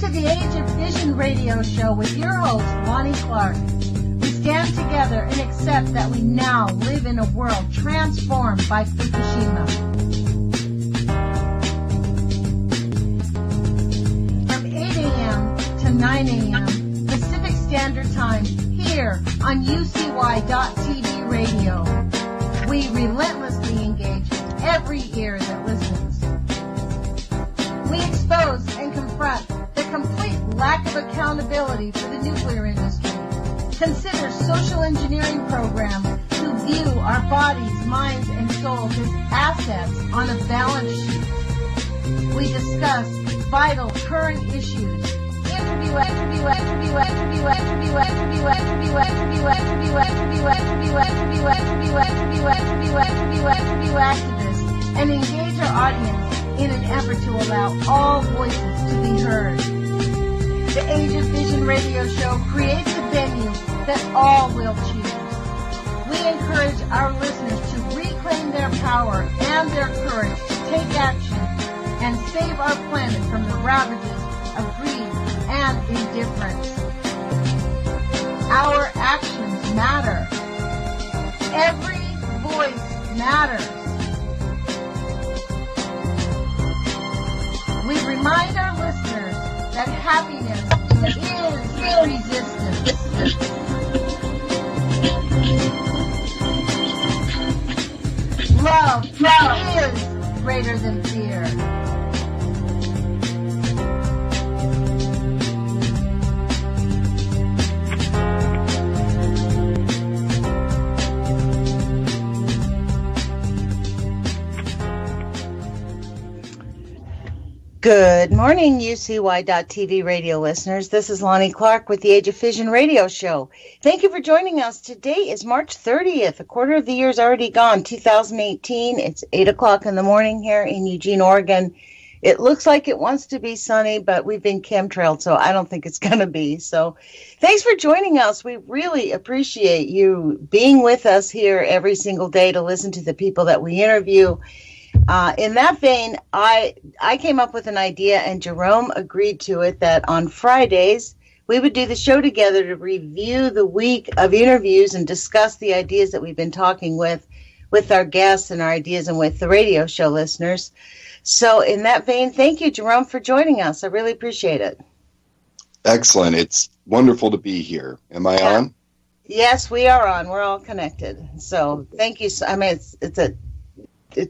to the Age of Fission radio show with your host, Lonnie Clark. We stand together and accept that we now live in a world transformed by Fukushima. From 8 a.m. to 9 a.m. Pacific Standard Time here on UCY.TV radio. We relentlessly engage every ear that listens. We expose and confront the complete lack of accountability for the nuclear industry. Consider social engineering programs who view our bodies, minds, and souls as assets on a balance sheet. We discuss vital current issues. Interview activists and engage our audience in an effort to allow all voices to be heard. The Age of Vision radio show creates a venue that all will choose. We encourage our listeners to reclaim their power and their courage to take action and save our planet from the ravages of greed and indifference. Our actions matter. Every voice matters. We remind our listeners that happiness is resistance. Love is greater than fear. Good morning, UCY.TV radio listeners. This is Lonnie Clark with the Age of Fission radio show. Thank you for joining us. Today is March 30th. A quarter of the year is already gone, 2018. It's 8 o'clock in the morning here in Eugene, Oregon. It looks like it wants to be sunny, but we've been chemtrailed, so I don't think it's going to be. So thanks for joining us. We really appreciate you being with us here every single day to listen to the people that we interview. In that vein, I came up with an idea, and Jerome agreed to it, that on Fridays we would do the show together to review the week of interviews and discuss the ideas that we've been talking with our guests and our ideas and with the radio show listeners. So in that vein, thank you, Jerome, for joining us. I really appreciate it. Excellent. It's wonderful to be here. Am I on? Yes, we are on. We're all connected. So thank you. I mean, it's a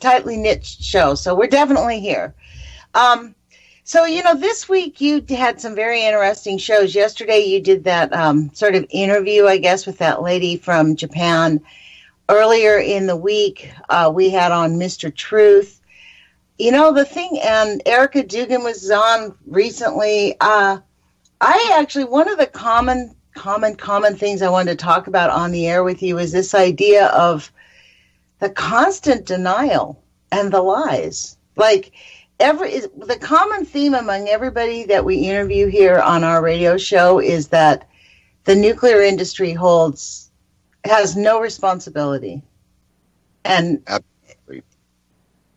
tightly knit show, so we're definitely here. So, this week you had some very interesting shows. Yesterday you did that sort of interview, I guess, with that lady from Japan. Earlier in the week, we had on Mr. Truth. The thing, and Erica Dugan was on recently. One of the common things I wanted to talk about on the air with you is this idea of the constant denial and the lies. Like the common theme among everybody that we interview here on our radio show is that the nuclear industry has no responsibility and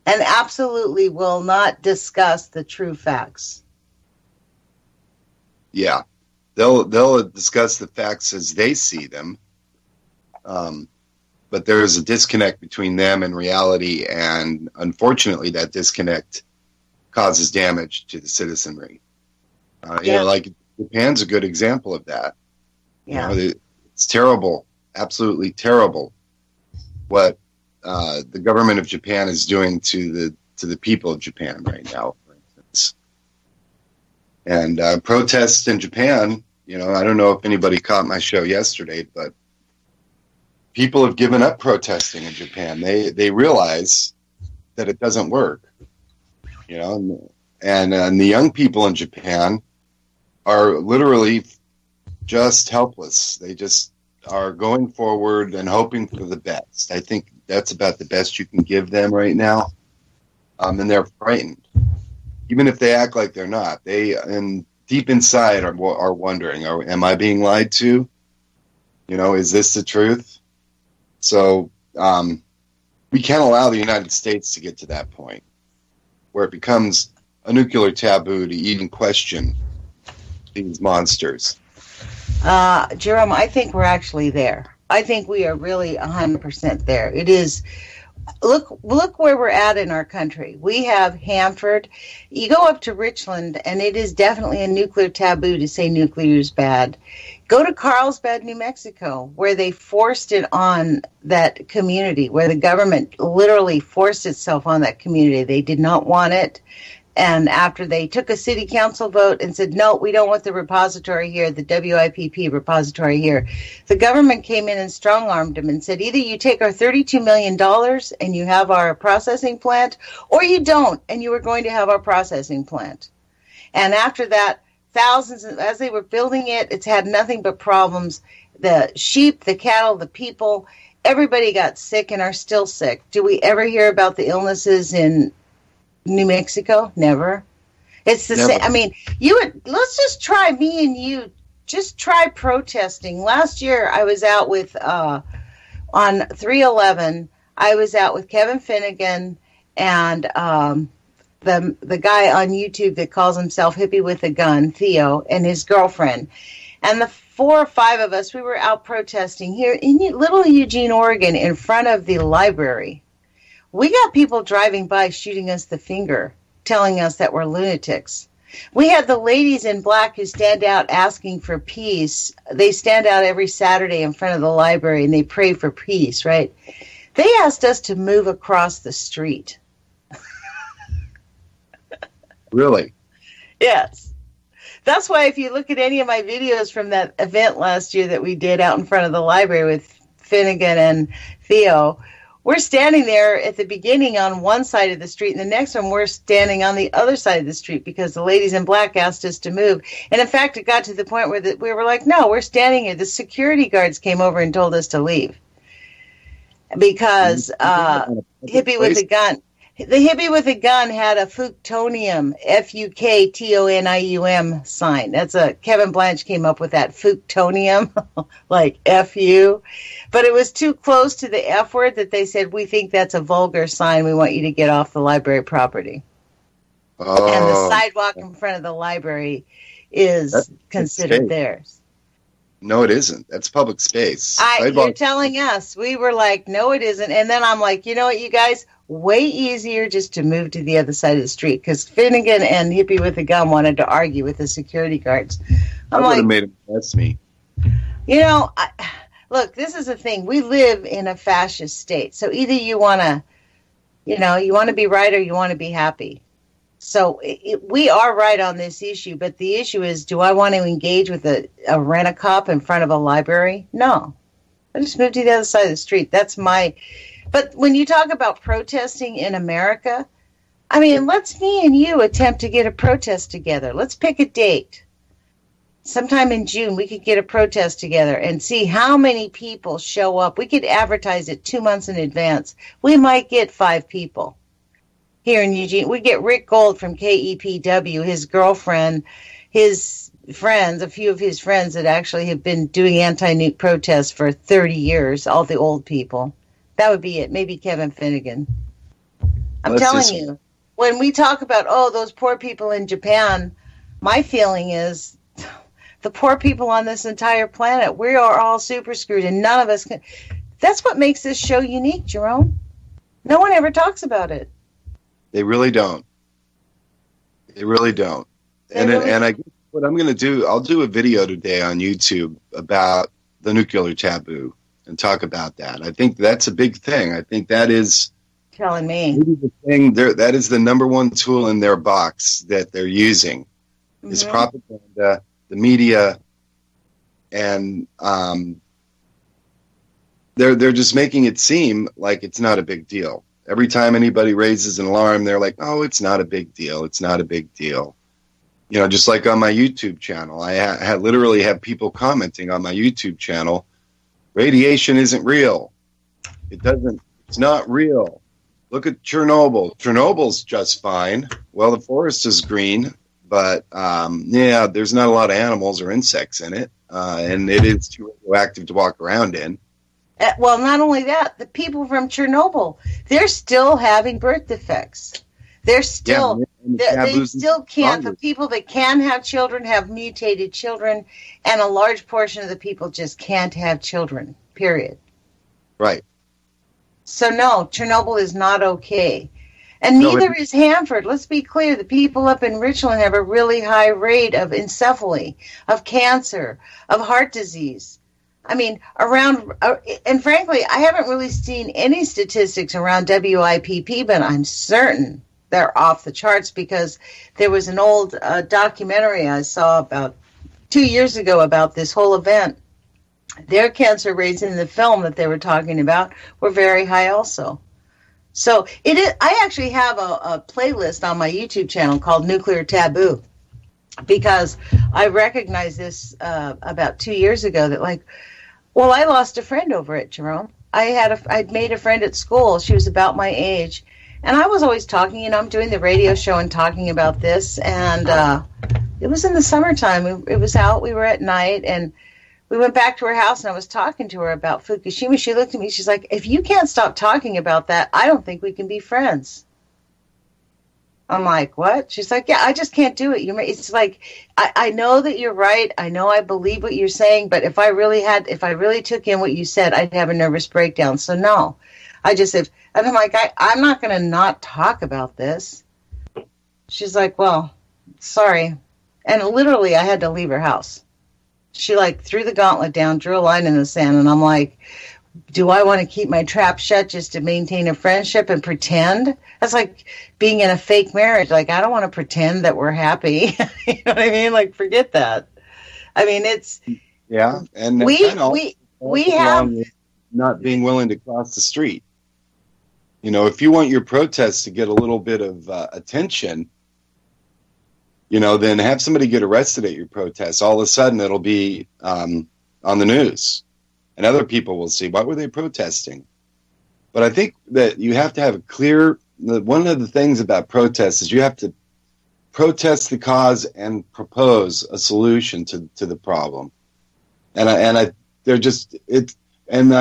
absolutely will not discuss the true facts. Yeah. They'll discuss the facts as they see them. But there is a disconnect between them and reality, and unfortunately that disconnect causes damage to the citizenry. Like Japan's a good example of that. Yeah. It's terrible, absolutely terrible what the government of Japan is doing to the people of Japan right now, for instance. And protests in Japan, I don't know if anybody caught my show yesterday, but people have given up protesting in Japan. They realize that it doesn't work, and the young people in Japan are literally just helpless. They just are going forward and hoping for the best. I think that's about the best you can give them right now. And they're frightened, even if they act like they're not. They, and deep inside, are wondering, am I being lied to? Is this the truth? So we can't allow the United States to get to that point where it becomes a nuclear taboo to even question these monsters? Jerome, I think we're actually there. I think we are really 100% there. It is. Look where we're at in our country. We have Hanford. You go up to Richland, and it is definitely a nuclear taboo to say nuclear is bad. Go to Carlsbad, New Mexico, where they forced it on that community, where the government literally forced itself on that community. They did not want it. And after they took a city council vote and said, no, we don't want the repository here, the WIPP repository here, the government came in and strong-armed them and said, either you take our $32 million and you have our processing plant, or you don't, and you are going to have our processing plant. And after that, thousands, as they were building it, it's had nothing but problems. The sheep, the cattle, the people, everybody got sick and are still sick. Do we ever hear about the illnesses in New Mexico? Never. It's the same. I mean, let's just try, me and you, just try protesting. Last year, I was out with, on 3/11, I was out with Kevin Finnegan and the guy on YouTube that calls himself Hippie with a Gun, Theo, and his girlfriend. And the 4 or 5 of us, we were out protesting here in Little Eugene, Oregon, in front of the library. We got people driving by shooting us the finger, telling us that we're lunatics. We had the ladies in black who stand out asking for peace. They stand out every Saturday in front of the library and they pray for peace, right? They asked us to move across the street. Really? Yes. That's why if you look at any of my videos from that event last year that we did out in front of the library with Finnegan and Theo, we're standing there at the beginning on one side of the street, and the next one we're standing on the other side of the street because the ladies in black asked us to move. And in fact, it got to the point where we were like, no, we're standing here. The security guards came over and told us to leave because Hippie with a Gun. The Hippie with a Gun had a Fuktonium, Fuktonium sign. That's Kevin Blanche came up with that, Fuktonium, like F-U. But it was too close to the F word that they said, we think that's a vulgar sign. We want you to get off the library property. Oh. And the sidewalk in front of the library is considered theirs. No, it isn't. That's public space. You're telling us. We were like, no, it isn't. And then I'm like, you know what, you guys? Way easier just to move to the other side of the street because Finnegan and Hippie with a Gun wanted to argue with the security guards. I would have made him press me. You know, look, this is the thing. We live in a fascist state. So either you want to, you want to be right or you want to be happy. So we are right on this issue. But the issue is, do I want to engage with a rent-a-cop in front of a library? No. I just moved to the other side of the street. That's my... But when you talk about protesting in America, I mean, let's me and you attempt to get a protest together. Let's pick a date. Sometime in June, we could get a protest together and see how many people show up. We could advertise it 2 months in advance. We might get 5 people here in Eugene. We get Rick Gold from KEPW, his girlfriend, his friends, a few of his friends that actually have been doing anti-nuke protests for 30 years, all the old people. That would be it. Maybe Kevin Finnegan. I'm telling you, when we talk about, those poor people in Japan, my feeling is the poor people on this entire planet, we are all super screwed and none of us can. That's what makes this show unique, Jerome. No one ever talks about it. They really don't. They really don't. And I guess what I'm going to do, I'll do a video today on YouTube about the nuclear taboo. And talk about that. I think that's a big thing. I think that is telling me the thing. That is the number one tool in their box that they're using is propaganda, the media, and they're just making it seem like it's not a big deal. Every time anybody raises an alarm, they're like, "Oh, it's not a big deal. It's not a big deal." Just like on my YouTube channel, I literally have people commenting on my YouTube channel. Radiation isn't real. It's not real. Look at Chernobyl. Chernobyl's just fine. Well, the forest is green, but there's not a lot of animals or insects in it, and it is too radioactive to walk around in. Well, not only that, the people from Chernobyl, they're still having birth defects. They're still They still can't. The people that can have children have mutated children, and a large portion of the people just can't have children, period. Right. So, no, Chernobyl is not okay. And neither is Hanford. Let's be clear. The people up in Richland have a really high rate of encephaly, of cancer, of heart disease. I mean, and frankly, I haven't really seen any statistics around WIPP, but I'm certain they're off the charts because there was an old documentary I saw about 2 years ago about this whole event. Their cancer rates in the film that they were talking about were very high also. So it is. I actually have a playlist on my YouTube channel called Nuclear Taboo because I recognized this about 2 years ago that I lost a friend over it, Jerome. I'd made a friend at school. She was about my age. And I was always talking, I'm doing the radio show and talking about this. And it was in the summertime. It was out. We were at night. And we went back to her house, and I was talking to her about Fukushima. She looked at me. She's like, if you can't stop talking about that, I don't think we can be friends. I'm like, what? She's like, yeah, I just can't do it. It's like, I know that you're right. I know I believe what you're saying. But if I really took in what you said, I'd have a nervous breakdown. So no, and I'm like, I'm not going to not talk about this. She's like, well, sorry. And literally, I had to leave her house. She threw the gauntlet down, drew a line in the sand, and I'm like, do I want to keep my trap shut just to maintain a friendship and pretend? That's like being in a fake marriage. I don't want to pretend that we're happy. You know what I mean? Forget that. I mean, it's... Yeah, and we have... Not being willing to cross the street. If you want your protests to get a little bit of attention... then have somebody get arrested at your protest. All of a sudden, it'll be on the news. And other people will see, what were they protesting? But I think that you have to have a clear... One of the things about protests is you have to protest the cause and propose a solution to the problem. And I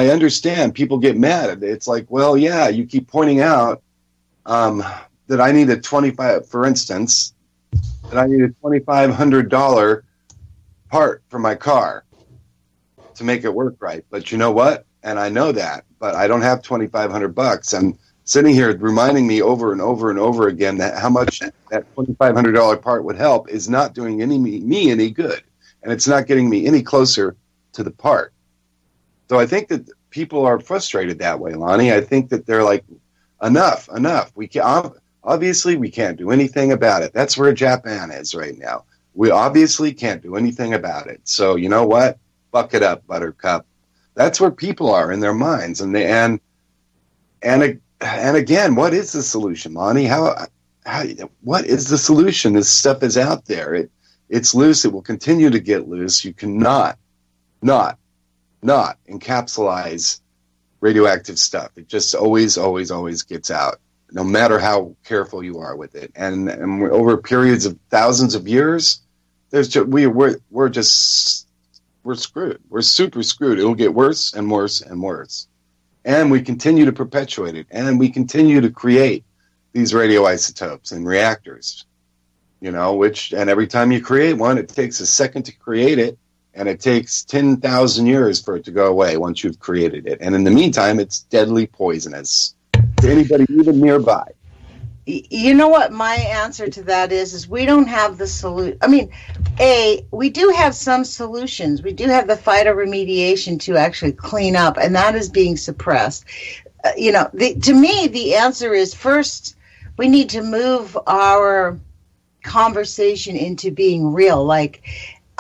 understand people get mad. It's like, well, yeah, you keep pointing out that I need a $2,500 part for my car to make it work right. But you know what? And I know that, but I don't have $2,500. I'm sitting here reminding me over and over and over again that how much that $2,500 part would help is not doing me any good. And it's not getting me any closer to the part. So I think that people are frustrated that way, Lonnie. I think that they're like, enough. Obviously, we can't do anything about it. That's where Japan is right now. We obviously can't do anything about it. So you know what? Buck it up, Buttercup. That's where people are in their minds. And again, what is the solution, Lonnie? What is the solution? This stuff is out there. It's loose. It will continue to get loose. You cannot not encapsulize radioactive stuff. It just always gets out, no matter how careful you are with it. And over periods of thousands of years, we're screwed. We're super screwed. It'll get worse and worse and worse. And we continue to perpetuate it. And we continue to create these radioisotopes in reactors, and every time you create one, it takes a second to create it. And it takes 10,000 years for it to go away once you've created it. And in the meantime, it's deadly poisonous to anybody even nearby. You know what my answer to that is we don't have the solution. I mean, we do have some solutions. We do have the phytoremediation to actually clean up, and that is being suppressed. To me, the answer is first, we need to move our conversation into being real,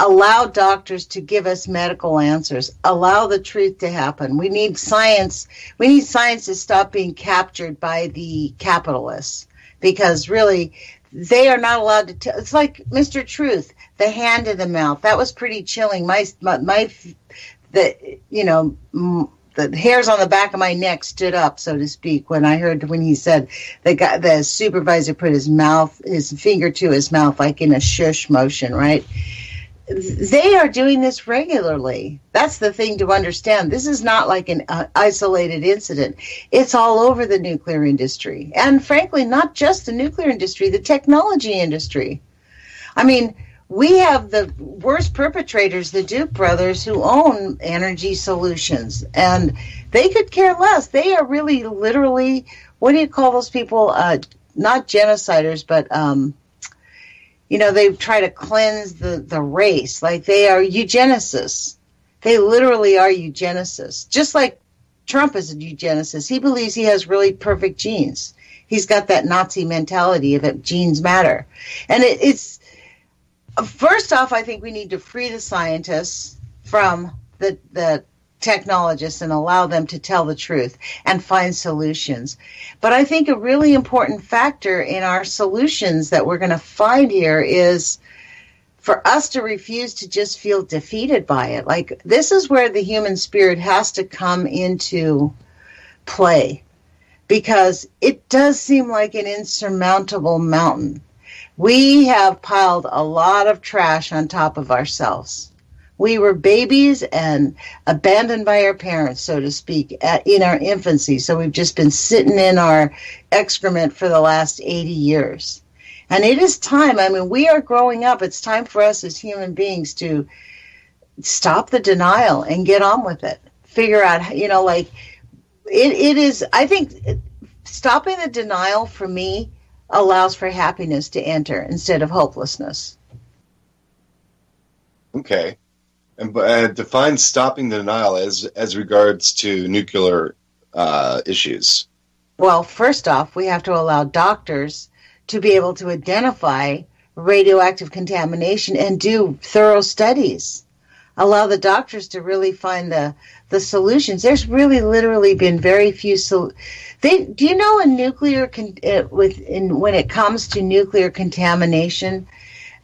allow doctors to give us medical answers. Allow the truth to happen. We need science. We need science to stop being captured by the capitalists, because really, they are not allowed to tell. It's like Mr. Truth, the hand in the mouth. That was pretty chilling. The hairs on the back of my neck stood up, so to speak, when he said the supervisor put his finger to his mouth, like in a shush motion, right? they are doing this regularly. That's the thing to understand. This is not like an isolated incident. It's all over the nuclear industry. And frankly, not just the nuclear industry, the technology industry. I mean, we have the worst perpetrators, the Duke brothers, who own Energy Solutions. And they could care less. They are really literally, what do you call those people? Not genociders, but... they try to cleanse the race. Like, they are eugenicists. They literally are eugenicists. Just like Trump is a eugenicist. He believes he has really perfect genes. He's got that Nazi mentality of it, genes matter. And it's, first off, I think we need to free the scientists from the technologists and allow them to tell the truth and find solutions. But I think a really important factor in our solutions that we're going to find here is for us to refuse to just feel defeated by it. Like, this is where the human spirit has to come into play, because it does seem like an insurmountable mountain. We have piled a lot of trash on top of ourselves. We were babies and abandoned by our parents, so to speak, in our infancy. So we've just been sitting in our excrement for the last 80 years. And it is time. I mean, we are growing up. It's time for us as human beings to stop the denial and get on with it. Figure out, it is, I think, stopping the denial for me allows for happiness to enter instead of hopelessness. Okay. And define stopping the denial as regards to nuclear issues. Well, first off, we have to allow doctors to be able to identify radioactive contamination and do thorough studies. Allow the doctors to really find the solutions. There's really literally been very few. Do you know in nuclear when it comes to nuclear contamination?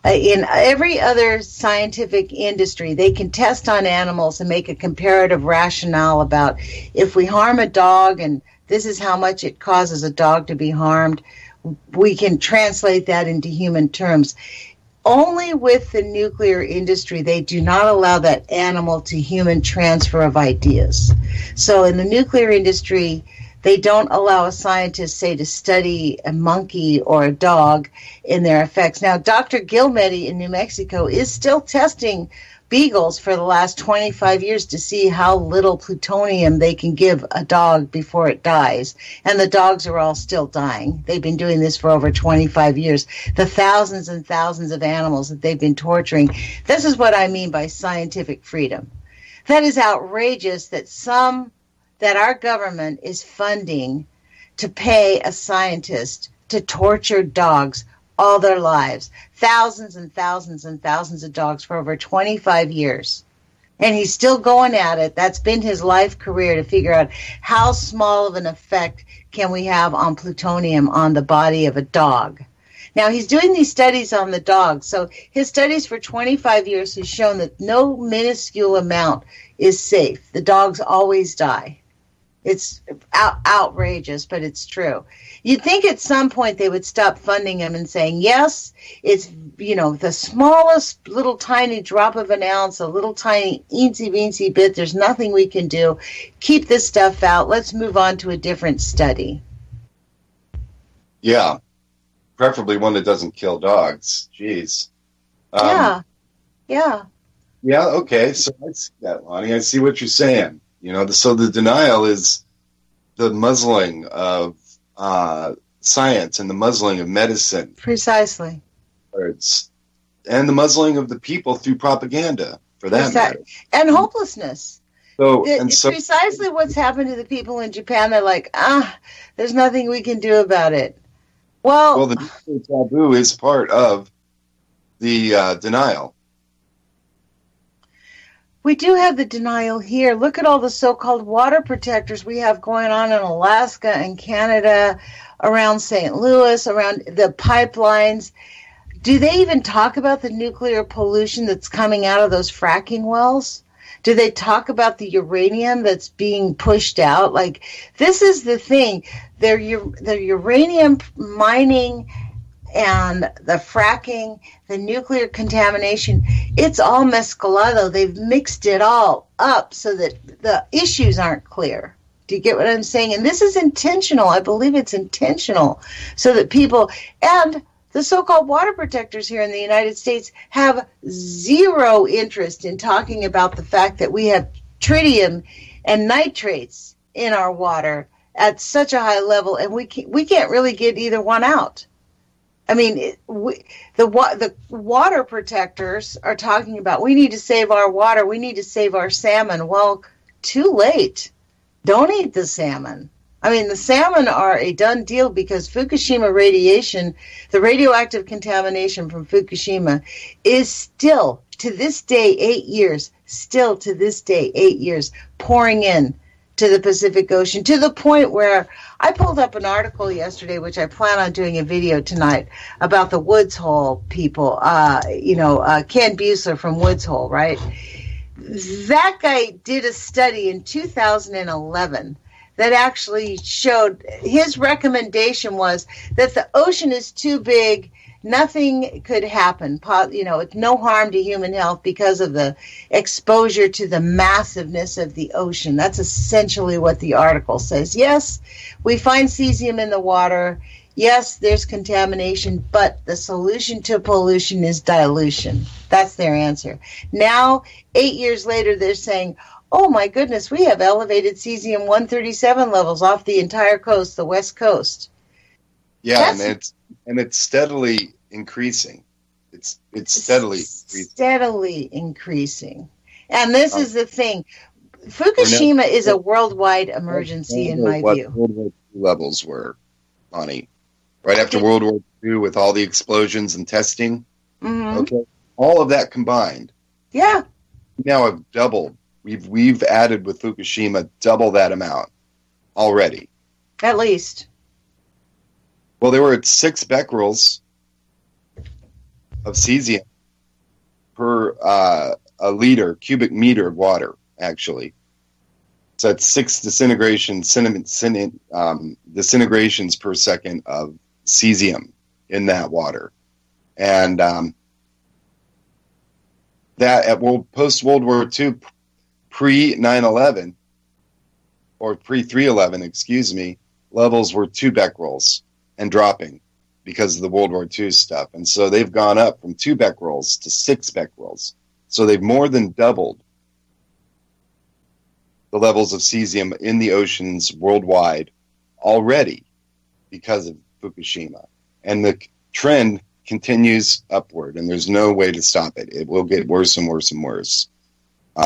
In every other scientific industry, they can test on animals and make a comparative rationale about if we harm a dog and this is how much it causes a dog to be harmed, we can translate that into human terms. Only with the nuclear industry, they do not allow that animal to human transfer of ideas. So in the nuclear industry, they don't allow a scientist, say, to study a monkey or a dog in their effects. Now, Dr. Gilmedi in New Mexico is still testing beagles for the last 25 years to see how little plutonium they can give a dog before it dies. And the dogs are all still dying. They've been doing this for over 25 years. The thousands and thousands of animals that they've been torturing. This is what I mean by scientific freedom. That is outrageous that our government is funding to pay a scientist to torture dogs all their lives. Thousands and thousands and thousands of dogs for over 25 years. And he's still going at it. That's been his life career, to figure out how small of an effect can we have on plutonium on the body of a dog. Now, he's doing these studies on the dogs. So his studies for 25 years has shown that no minuscule amount is safe. The dogs always die. It's outrageous, but it's true. You'd think at some point they would stop funding him and saying, yes, it's, the smallest little tiny drop of an ounce, a little tiny eensy-weensy bit. There's nothing we can do. Keep this stuff out. Let's move on to a different study. Yeah, preferably one that doesn't kill dogs. Jeez. Yeah. Yeah, okay. So I see that, Lonnie. I see what you're saying. So the denial is the muzzling of science and the muzzling of medicine. Precisely. And the muzzling of the people through propaganda, for that matter. And hopelessness. It's precisely what's happened to the people in Japan. They're like, there's nothing we can do about it. Well, the nuclear taboo is part of the denial. We do have the denial here. Look at all the so-called water protectors we have going on in Alaska and Canada, around St. Louis, around the pipelines. Do they even talk about the nuclear pollution that's coming out of those fracking wells? Do they talk about the uranium that's being pushed out? Like, this is the thing. They're uranium mining and the fracking, the nuclear contamination, it's all mezclado. They've mixed it all up so that the issues aren't clear. Do you get what I'm saying? And this is intentional. I believe it's intentional so that people, and the so-called water protectors here in the United States have zero interest in talking about the fact that we have tritium and nitrates in our water at such a high level, and we can't really get either one out. I mean, the water protectors are talking about we need to save our water, we need to save our salmon. Well, too late. Don't eat the salmon. I mean, the salmon are a done deal because Fukushima radiation, the radioactive contamination from Fukushima, is still, to this day, 8 years, pouring in to the Pacific Ocean, to the point where I pulled up an article yesterday, which I plan on doing a video tonight, about the Woods Hole people, Ken Buesler from Woods Hole, right? That guy did a study in 2011 that actually showed his recommendation was that the ocean is too big, nothing could happen. It's no harm to human health because of the exposure to the massiveness of the ocean. That's essentially what the article says. Yes, we find cesium in the water. Yes, there's contamination, but the solution to pollution is dilution. That's their answer. Now, 8 years later, they're saying, oh my goodness, we have elevated cesium-137 levels off the entire coast, the West Coast. Yeah, and it's steadily increasing. It's steadily increasing. And this is the thing. Fukushima is a worldwide emergency in my view. World War II levels were, Lonnie. Right after World War II with all the explosions and testing. Mm-hmm. Okay. All of that combined. Yeah. We now have doubled. We've added with Fukushima double that amount already. At least. Well, they were at 6 becquerels of cesium per a liter, cubic meter of water, actually. So that's 6 disintegrations per second of cesium in that water. And that at post-World War II, pre-9/11, or pre-3/11, excuse me, levels were 2 becquerels and dropping because of the World War II stuff. And so they've gone up from 2 becquerels to 6 becquerels. So they've more than doubled the levels of cesium in the oceans worldwide already because of Fukushima. And the trend continues upward, and there's no way to stop it. It will get worse and worse and worse.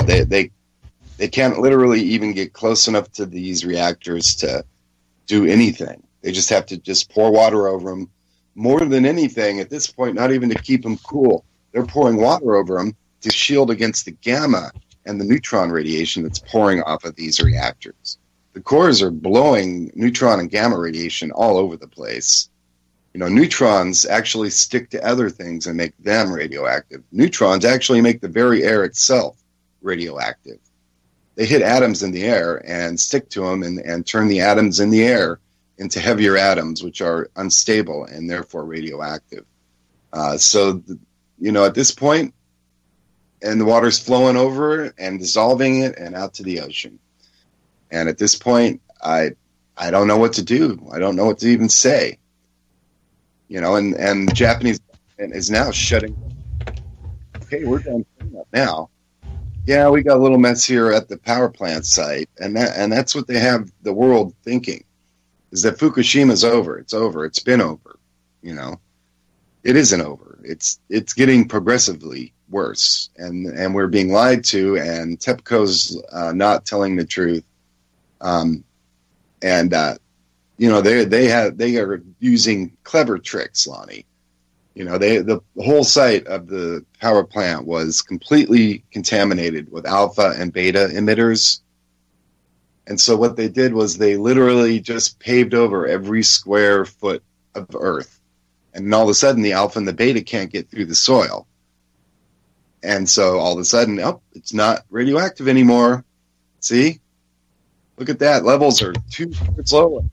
They can't literally even get close enough to these reactors to do anything. They just have to just pour water over them. More than anything, at this point, not even to keep them cool. They're pouring water over them to shield against the gamma and the neutron radiation that's pouring off of these reactors. The cores are blowing neutron and gamma radiation all over the place. Neutrons actually stick to other things and make them radioactive. Neutrons actually make the very air itself radioactive. They hit atoms in the air and stick to them and turn the atoms in the air into heavier atoms, which are unstable and therefore radioactive. At this point, and the water's flowing over and dissolving it and out to the ocean. And at this point, I don't know what to do. I don't know what to even say. And the Japanese government is now shutting. Okay, we're done cleaning up now. Yeah, we got a little mess here at the power plant site, and that's what they have the world thinking, is that Fukushima's over. It's over. It's been over. It isn't over. It's getting progressively worse, and we're being lied to, and TEPCO's not telling the truth. They are using clever tricks, Lonnie. The whole site of the power plant was completely contaminated with alpha and beta emitters. And so what they did was they literally just paved over every square foot of earth. And all of a sudden, the alpha and the beta can't get through the soil. And so all of a sudden, it's not radioactive anymore. See? Look at that. Levels are 2 thirds lower.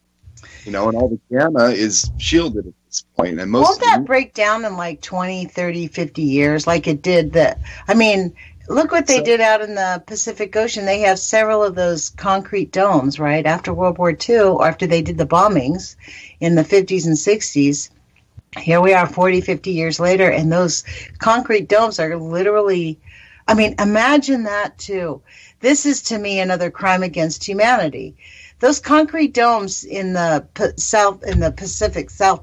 and all the gamma is shielded at this point. And won't that break down in like 20, 30, 50 years like it did look what they did out in the Pacific Ocean. They have several of those concrete domes, right, after World War II, or after they did the bombings in the 50s and 60s. Here we are 40, 50 years later, and those concrete domes are literally, imagine that too. This is, to me, another crime against humanity. Those concrete domes in the South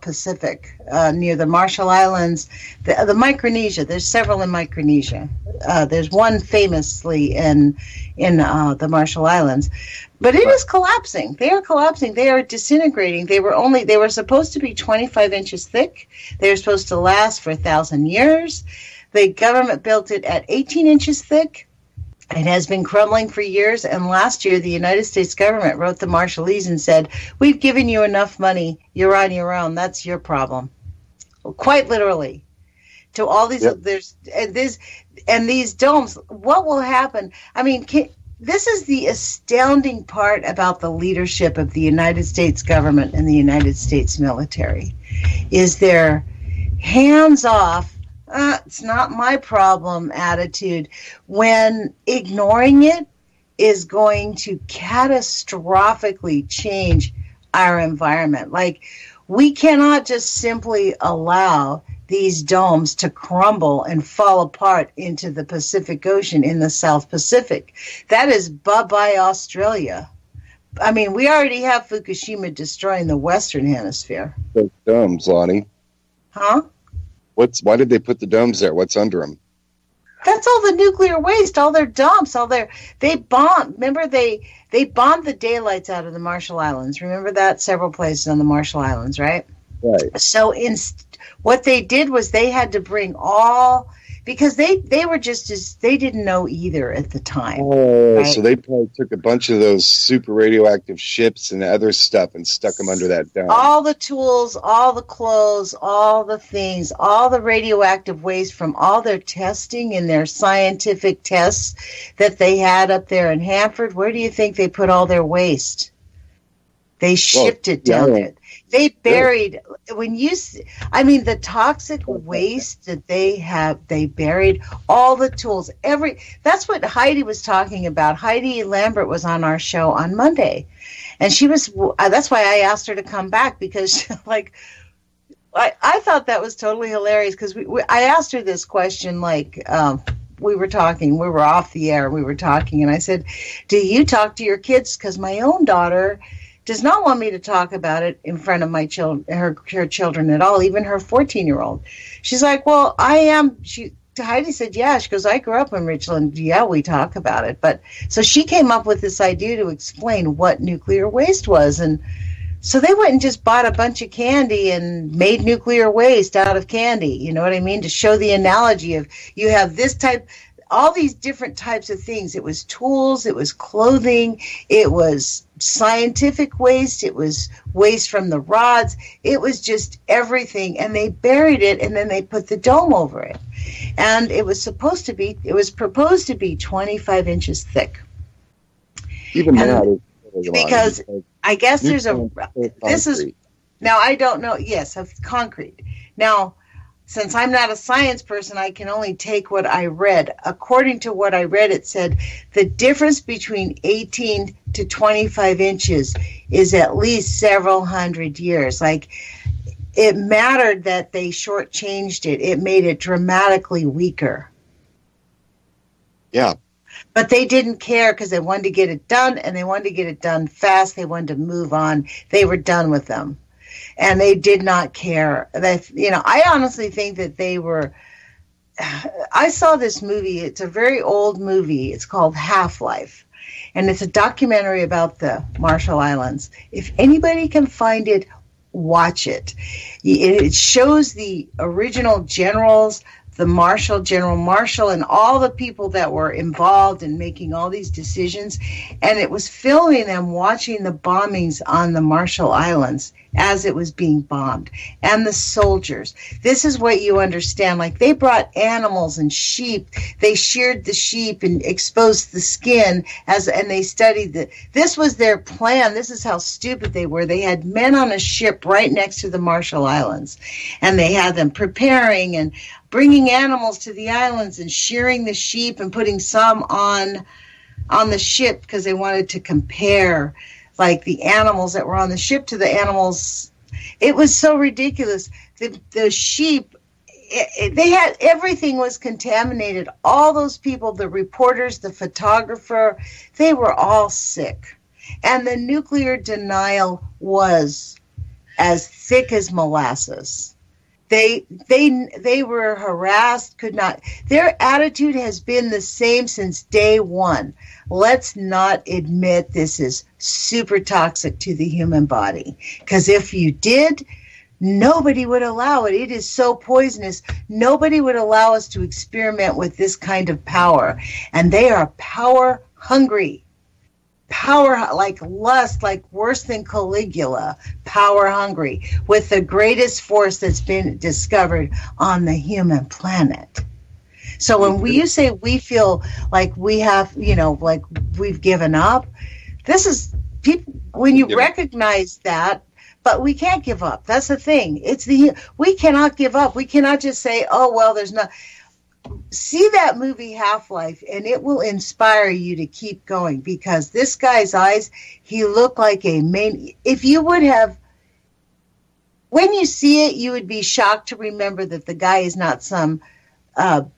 Pacific, near the Marshall Islands, the Micronesia. There's several in Micronesia. There's one famously in the Marshall Islands, but it is collapsing. They are collapsing. They are disintegrating. They were supposed to be 25 inches thick. They were supposed to last for 1,000 years. The government built it at 18 inches thick. It has been crumbling for years, and last year the United States government wrote the Marshallese and said, "We've given you enough money. You're on your own. That's your problem." Quite literally. To all these, these domes, what will happen? This is the astounding part about the leadership of the United States government and the United States military, is their hands-off, it's not my problem attitude, when ignoring it is going to catastrophically change our environment. Like, we cannot just simply allow these domes to crumble and fall apart into the Pacific Ocean in the South Pacific. That is bye-bye Australia. We already have Fukushima destroying the Western Hemisphere. Those domes, Lonnie. Huh? Why did they put the domes there? What's under them? That's all the nuclear waste, all their dumps, they bombed. Remember, they bombed the daylights out of the Marshall Islands. Remember that? Several places on the Marshall Islands, right? Right. So what they did was they had to bring all, because they were they didn't know either at the time. Oh, right? So they probably took a bunch of those super radioactive ships and other stuff and stuck them under that dome. All the tools, all the clothes, all the things, all the radioactive waste from all their testing and their scientific tests that they had up there in Hanford. Where do you think they put all their waste? They shipped it down there. They buried, the toxic waste that they buried, all the tools, that's what Heidi was talking about. Heidi Lambert was on our show on Monday, and that's why I asked her to come back, because I thought that was totally hilarious, because I asked her this question, we were talking, we were off the air, we were talking, and I said, do you talk to your kids? Because my own daughter does not want me to talk about it in front of my children, her children at all, even her 14-year-old. She's like, well, I am. Heidi said, yeah. She goes, I grew up in Richland. Yeah, we talk about it. But so she came up with this idea to explain what nuclear waste was. And so they went and just bought a bunch of candy and made nuclear waste out of candy. You know what I mean? To show the analogy of, you have this type, all these different types of things. It was tools, it was clothing, it was scientific waste, it was waste from the rods, it was just everything, and they buried it, and then they put the dome over it, and it was proposed to be 25 inches thick. Even now, because I guess this is, now I don't know, yes, of concrete. Now, since I'm not a science person, I can only take what I read. According to what I read, it said the difference between 18 to 25 inches is at least several hundred years. It mattered that they shortchanged it. It made it dramatically weaker. Yeah. But they didn't care, because they wanted to get it done, and they wanted to get it done fast. They wanted to move on. They were done with them. And they did not care. I honestly think that they were. I saw this movie. It's a very old movie. It's called Half-Life, and it's a documentary about the Marshall Islands. If anybody can find it, watch it. It shows the original generals, General Marshall, and all the people that were involved in making all these decisions. And it was filming them watching the bombings on the Marshall Islands. as it was being bombed. And the soldiers. This is what you understand. Like, they brought animals and sheep. They sheared the sheep and exposed the skin and they studied this was their plan. This is how stupid they were. They had men on a ship right next to the Marshall Islands, and they had them preparing and bringing animals to the islands and shearing the sheep and putting some on the ship because they wanted to compare like the animals that were on the ship to the animals. It was so ridiculous. The sheep, they had, everything was contaminated. All those people, the reporters, the photographer, they were all sick. And the nuclear denial was as thick as molasses. They were harassed, could not. Their attitude has been the same since day one. Let's not admit this is super toxic to the human body. Because if you did, nobody would allow it. It is so poisonous. Nobody would allow us to experiment with this kind of power. And they are power hungry. Power, like lust, like worse than Caligula, power hungry, with the greatest force that's been discovered on the human planet. So when you say we feel like we have, like we've given up, this is people, when you recognize that, but we can't give up. That's the thing. We cannot give up. We cannot just say, oh, well, there's not. See that movie Half-Life, and it will inspire you to keep going, because this guy's eyes, he looked like a if you would have, when you see it, you would be shocked to remember that the guy is not some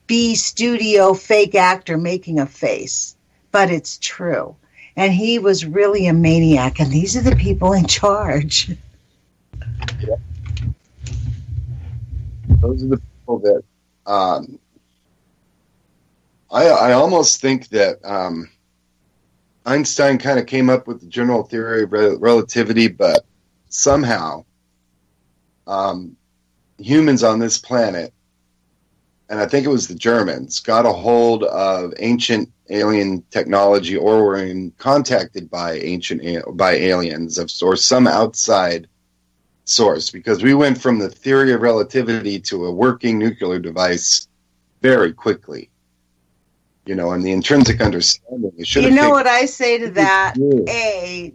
B studio fake actor making a face, but it's true. And he was really a maniac, and these are the people in charge. Yeah. Those are the people that I almost think that Einstein kind of came up with the general theory of relativity, but somehow humans on this planet, and I think it was the Germans, got a hold of ancient alien technology, or were contacted by aliens or some outside source, because we went from the theory of relativity to a working nuclear device very quickly. And the intrinsic understanding. You know what I say to that?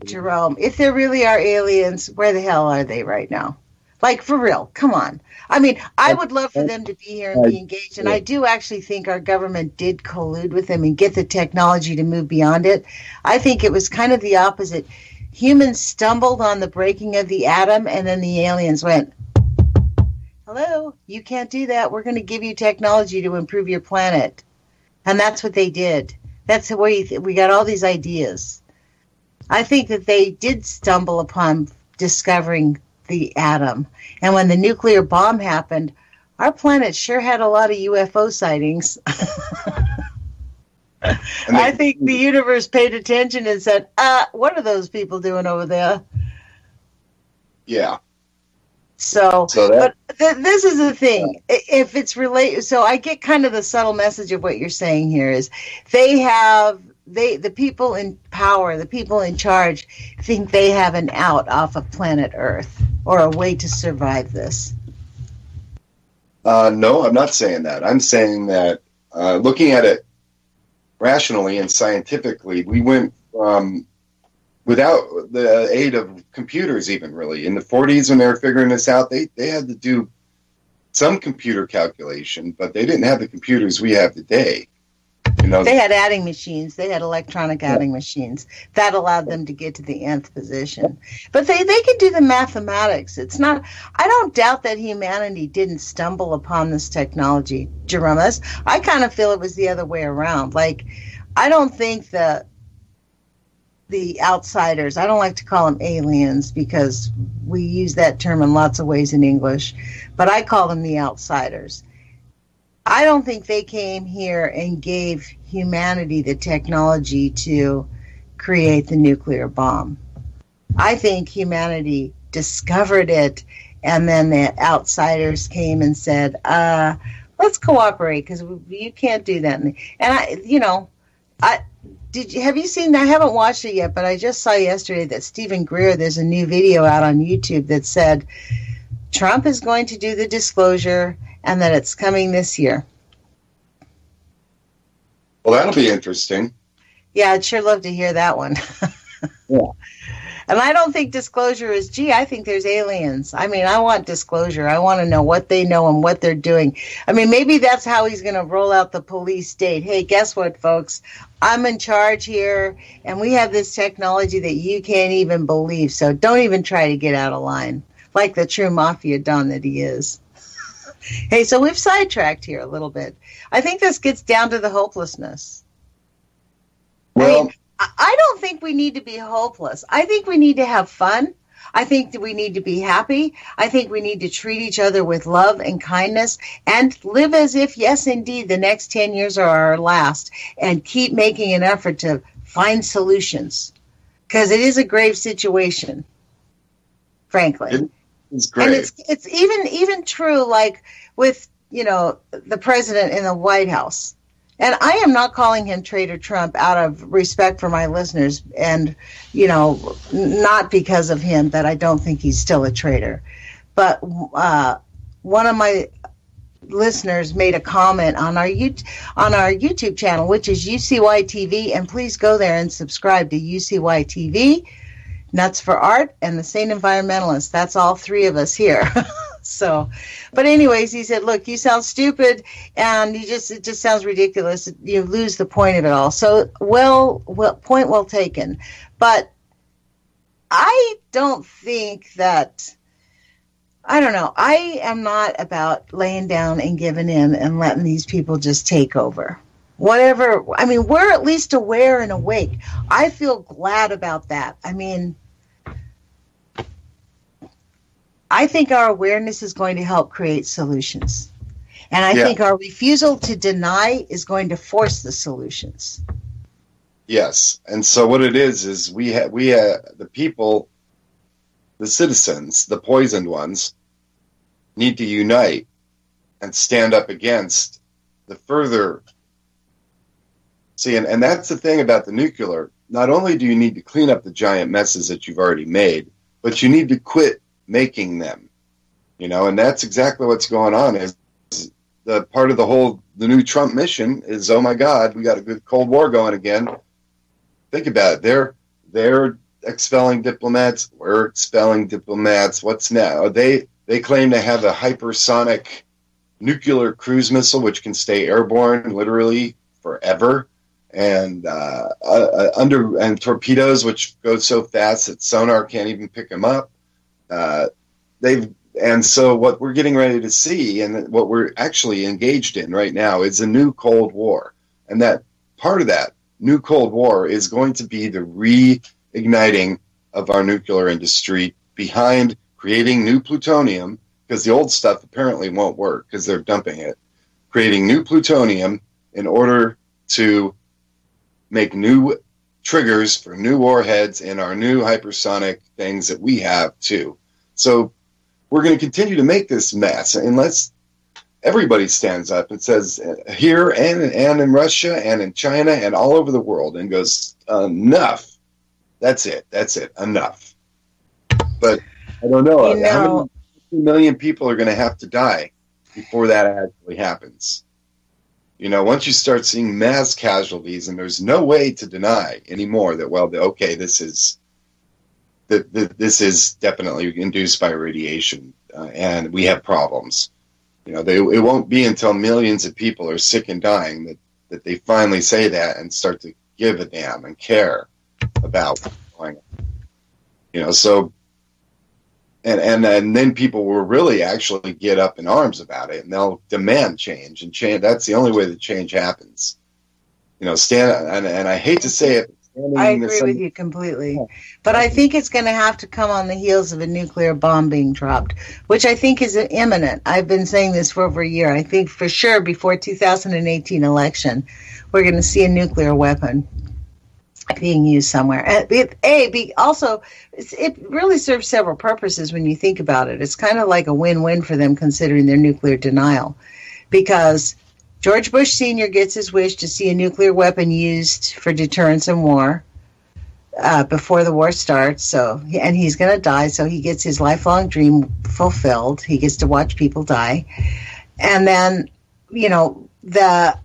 Jerome, if there really are aliens, where the hell are they right now? Like, for real, come on. I mean, I would love for them to be here and be engaged, and I do actually think our government did collude with them and get the technology to move beyond it. I think it was kind of the opposite. Humans stumbled on the breaking of the atom, and then the aliens went, hello, you can't do that. We're going to give you technology to improve your planet. And that's what they did. That's the way we got all these ideas. I think that they did stumble upon discovering the atom. And when the nuclear bomb happened, our planet sure had a lot of UFO sightings. I think the universe paid attention and said, what are those people doing over there? Yeah. But this is the thing. If it's related, so I get kind of the subtle message of what you're saying here is the people in power, the people in charge, think they have an out off of planet Earth or a way to survive this. No, I'm not saying that. I'm saying that looking at it rationally and scientifically, we went from, without the aid of computers even, really. In the 40s when they were figuring this out, they had to do some computer calculation, but they didn't have the computers we have today. They had adding machines. They had electronic adding machines. That allowed them to get to the nth position. But they could do the mathematics. It's not, I don't doubt that humanity didn't stumble upon this technology, Jerome. I kind of feel it was the other way around. Like, I don't think that the outsiders, I don't like to call them aliens because we use that term in lots of ways in English, but I call them the outsiders. I don't think they came here and gave humanity the technology to create the nuclear bomb. I think humanity discovered it, and then the outsiders came and said, let's cooperate because you can't do that. And Have you seen? I haven't watched it yet, but I just saw yesterday that Stephen Greer. There's a new video out on YouTube that said Trump is going to do the disclosure and that it's coming this year. Well, that'll be interesting. Yeah, I'd sure love to hear that one. Yeah. And I don't think disclosure is, I think there's aliens. I mean, I want disclosure. I want to know what they know and what they're doing. I mean, maybe that's how he's going to roll out the police state. Hey, guess what, folks? I'm in charge here, and we have this technology that you can't even believe. So don't even try to get out of line, like the true mafia don that he is. Hey, so we've sidetracked here a little bit. I think this gets down to the hopelessness. Well, I don't think we need to be hopeless. I think we need to have fun. I think that we need to be happy. I think we need to treat each other with love and kindness and live as if, yes, indeed, the next 10 years are our last, and keep making an effort to find solutions, because it is a grave situation, frankly. It's great. And it's even true, like with, the president in the White House. And I am not calling him Traitor Trump out of respect for my listeners and, not because of him, that I don't think he's still a traitor. But one of my listeners made a comment on our YouTube channel, which is UCY TV, and please go there and subscribe to UCY TV, Nuts for Art, and the Sane Environmentalist. That's all three of us here. So, but anyways, he said, look, you sound stupid, and it just sounds ridiculous. You lose the point of it all. So, point well taken. But I don't think that, I don't know, I am not about laying down and giving in and letting these people just take over. Whatever, I mean, we're at least aware and awake. I feel glad about that. I mean, I think our awareness is going to help create solutions. And I think our refusal to deny is going to force the solutions. Yes. And so what it is we the people, the citizens, the poisoned ones, need to unite and stand up against the further. See, and that's the thing about the nuclear. Not only do you need to clean up the giant messes that you've already made, but you need to quit making them, and that's exactly what's going on. Is the part of the new Trump mission is, oh my God, we got a good Cold War going again. Think about it. They're expelling diplomats. We're expelling diplomats. What's now? They claim to have a hypersonic nuclear cruise missile which can stay airborne literally forever, and and torpedoes which go so fast that sonar can't even pick them up. And so what we're getting ready to see, and what we're actually engaged in right now, is a new Cold War. And that part of that new Cold War is going to be the reigniting of our nuclear industry behind creating new plutonium, because the old stuff apparently won't work because they're dumping it. Creating new plutonium in order to make new triggers for new warheads in our new hypersonic things that we have too. So we're going to continue to make this mess unless everybody stands up and says here and in Russia and in China and all over the world and goes, enough. That's it. Enough. But I don't know. How many million people are going to have to die before that actually happens? Once you start seeing mass casualties, and there's no way to deny anymore that, this is definitely induced by radiation, and we have problems. It won't be until millions of people are sick and dying that they finally say that and start to give a damn and care about what's going on. So, and then people will really actually get up in arms about it, and they'll demand change. And change, that's the only way that change happens. And I hate to say it, I agree with you completely. But I think it's going to have to come on the heels of a nuclear bomb being dropped, which I think is imminent. I've been saying this for over a year. I think for sure before 2018 election, we're going to see a nuclear weapon being used somewhere. Also, it really serves several purposes when you think about it. It's kind of like a win-win for them considering their nuclear denial, because George Bush Sr. gets his wish to see a nuclear weapon used for deterrence and war before the war starts. So, and he's going to die, so he gets his lifelong dream fulfilled. He gets to watch people die. And then, you know, the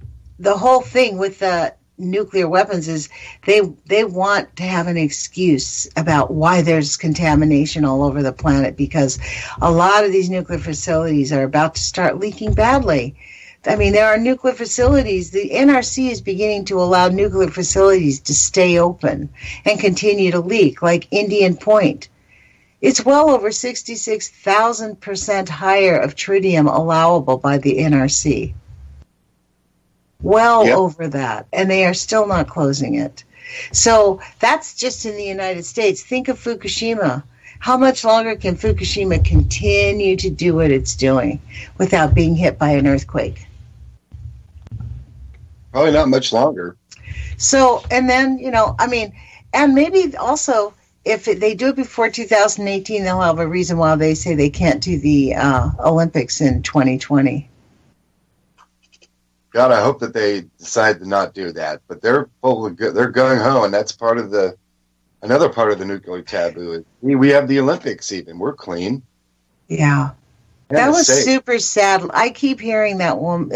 whole thing with the nuclear weapons is they want to have an excuse about why there's contamination all over the planet, because a lot of these nuclear facilities are about to start leaking badly. I mean, there are nuclear facilities. The NRC is beginning to allow nuclear facilities to stay open and continue to leak, like Indian Point. It's well over 66,000% higher of tritium allowable by the NRC. Well over that, and they are still not closing it. So that's just in the United States. Think of Fukushima. How much longer can Fukushima continue to do what it's doing without being hit by an earthquake? Probably not much longer. So, and then, you know, I mean, and maybe also, if they do it before 2018, they'll have a reason why they say they can't do the Olympics in 2020. God, I hope that they decide to not do that. But they're full of they're going home, and that's part of another part of the nuclear taboo. Is we have the Olympics even. We're clean. Yeah. That was super sad. I keep hearing that woman.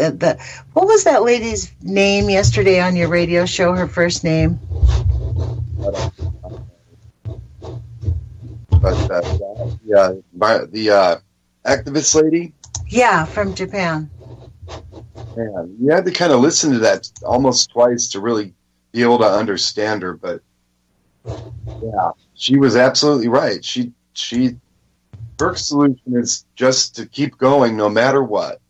What was that lady's name yesterday on your radio show? Her first name? But the activist lady. Yeah, from Japan. Man, you had to kind of listen to that almost twice to really be able to understand her. But yeah, she was absolutely right. Her solution is just to keep going no matter what,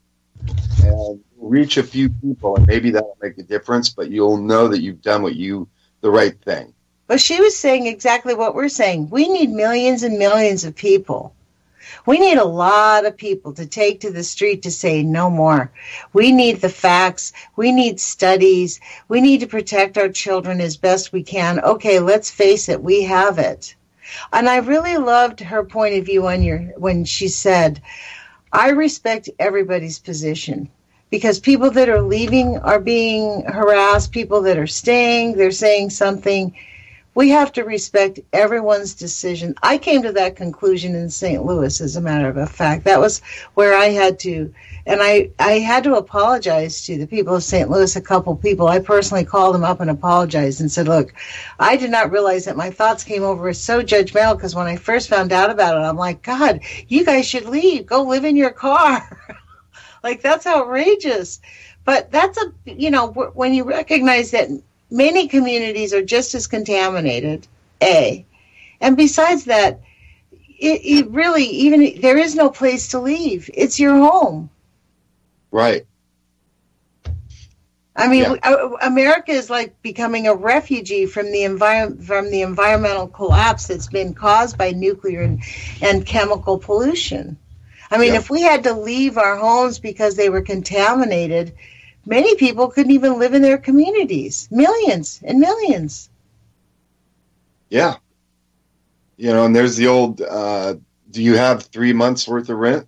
and reach a few people, and maybe that'll make a difference. But you'll know that you've done the right thing. Well, she was saying exactly what we're saying. We need millions and millions of people. We need a lot of people to take to the street to say no more. We need the facts. We need studies. We need to protect our children as best we can. Okay, let's face it, we have it. And I really loved her point of view when she said, I respect everybody's position, because people that are leaving are being harassed. People that are staying, they're saying something. We have to respect everyone's decision. I came to that conclusion in St. Louis, as a matter of fact. That was where I had to, and I had to apologize to the people of St. Louis, a couple people. I personally called them up and apologized and said, look, I did not realize that my thoughts came over as so judgmental, because when I first found out about it, I'm like, God, you guys should leave. Go live in your car. Like, that's outrageous. But that's when you recognize that many communities are just as contaminated, and besides that, it really, even there is no place to leave. It's your home. Right. I mean, America is like becoming a refugee from the environmental collapse that's been caused by nuclear and chemical pollution. I mean, if we had to leave our homes because they were contaminated, many people couldn't even live in their communities. Millions and millions. Yeah. You know, and there's the old, do you have 3 months worth of rent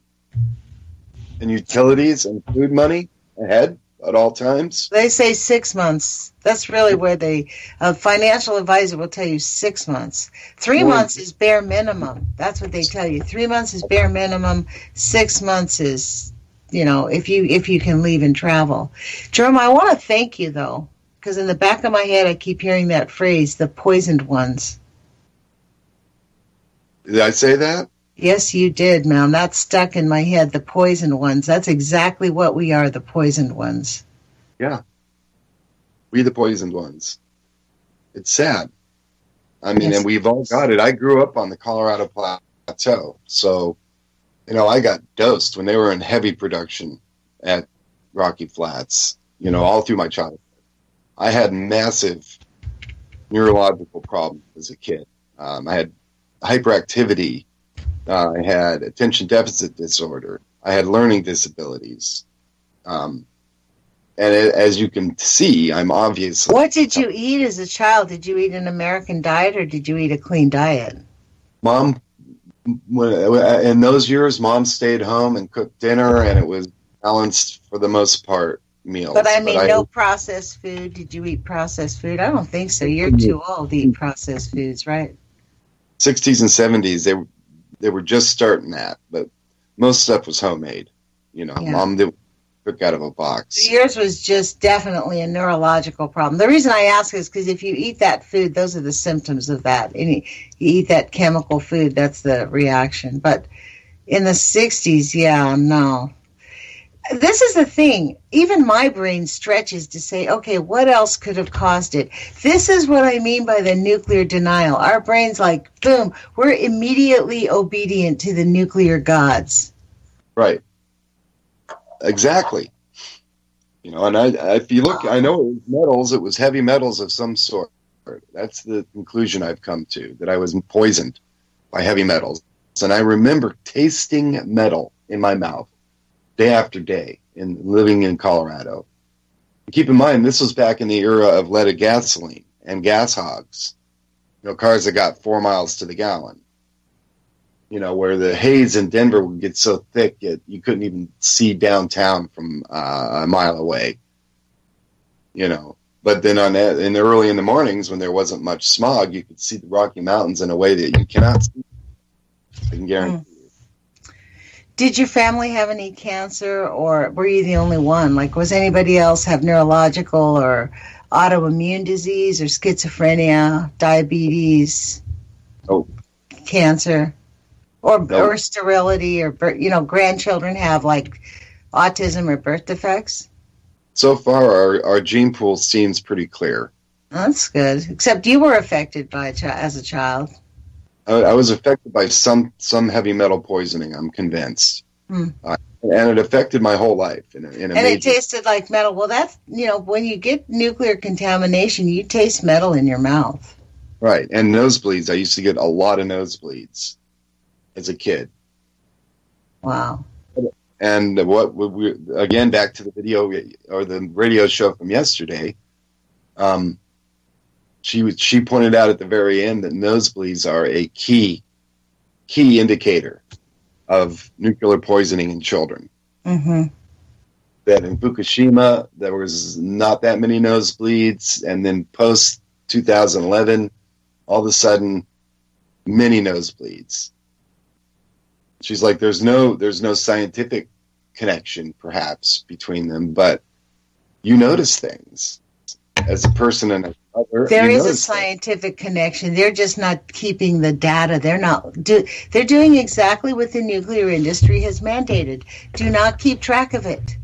and utilities and food money ahead at all times? They say 6 months. That's really where a financial advisor will tell you 6 months. 3 months is bare minimum. That's what they tell you. 3 months is bare minimum. 6 months is, you know, if you can leave and travel. Jerome, I want to thank you, though, because in the back of my head I keep hearing that phrase, the poisoned ones. Did I say that? Yes, you did, ma'am. That's stuck in my head, the poisoned ones. That's exactly what we are, the poisoned ones. Yeah. We the poisoned ones. It's sad. I mean, and we've all got it. I grew up on the Colorado Plateau, so, you know, I got dosed when they were in heavy production at Rocky Flats, you know, all through my childhood. I had massive neurological problems as a kid. I had hyperactivity. I had attention deficit disorder. I had learning disabilities. And as you can see, I'm obviously... What did you eat as a child? Did you eat an American diet, or did you eat a clean diet? Mom, in those years, Mom stayed home and cooked dinner, and it was balanced for the most part. meals. But I mean, no processed food. Did you eat processed food? I don't think so. You're too old to eat processed foods, right? 60s and 70s, they were just starting that, but most stuff was homemade. You know, Mom did cook out of a box. Yours was just definitely a neurological problem. The reason I ask is because if you eat that food, those are the symptoms of that. And you eat that chemical food, that's the reaction. But in the 60s, no. This is the thing. Even my brain stretches to say, okay, what else could have caused it? This is what I mean by the nuclear denial. Our brain's like, boom, we're immediately obedient to the nuclear gods. Right. Exactly. You know, and if you look, I know it was metals, it was heavy metals of some sort. That's the conclusion I've come to, that I was poisoned by heavy metals. And I remember tasting metal in my mouth day after day in living in Colorado. Keep in mind, this was back in the era of leaded gasoline and gas hogs. You know, cars that got 4 miles to the gallon. You know, where the haze in Denver would get so thick that you couldn't even see downtown from a mile away. You know, but then early in the mornings when there wasn't much smog, you could see the Rocky Mountains in a way that you cannot see. I can guarantee. Did your family have any cancer, or were you the only one? Like, was anybody else have neurological or autoimmune disease or schizophrenia, diabetes, cancer, or sterility, or, grandchildren have, like, autism or birth defects? So far, our gene pool seems pretty clear. That's good. Except you were affected by as a child. I was affected by some heavy metal poisoning, I'm convinced. And it affected my whole life. It tasted like metal. Well, that's, when you get nuclear contamination, you taste metal in your mouth. Right. And nosebleeds. I used to get a lot of nosebleeds as a kid. Wow. And again, back to the video or the radio show from yesterday, She pointed out at the very end that nosebleeds are a key indicator of nuclear poisoning in children. Mm-hmm. That in Fukushima, there was not that many nosebleeds, and then post 2011, all of a sudden, many nosebleeds. She's like, there's no scientific connection, perhaps, between them, but you notice things as a person and a mother. There is a scientific connection. They're just not keeping the data. They're doing exactly what the nuclear industry has mandated. Do not keep track of it.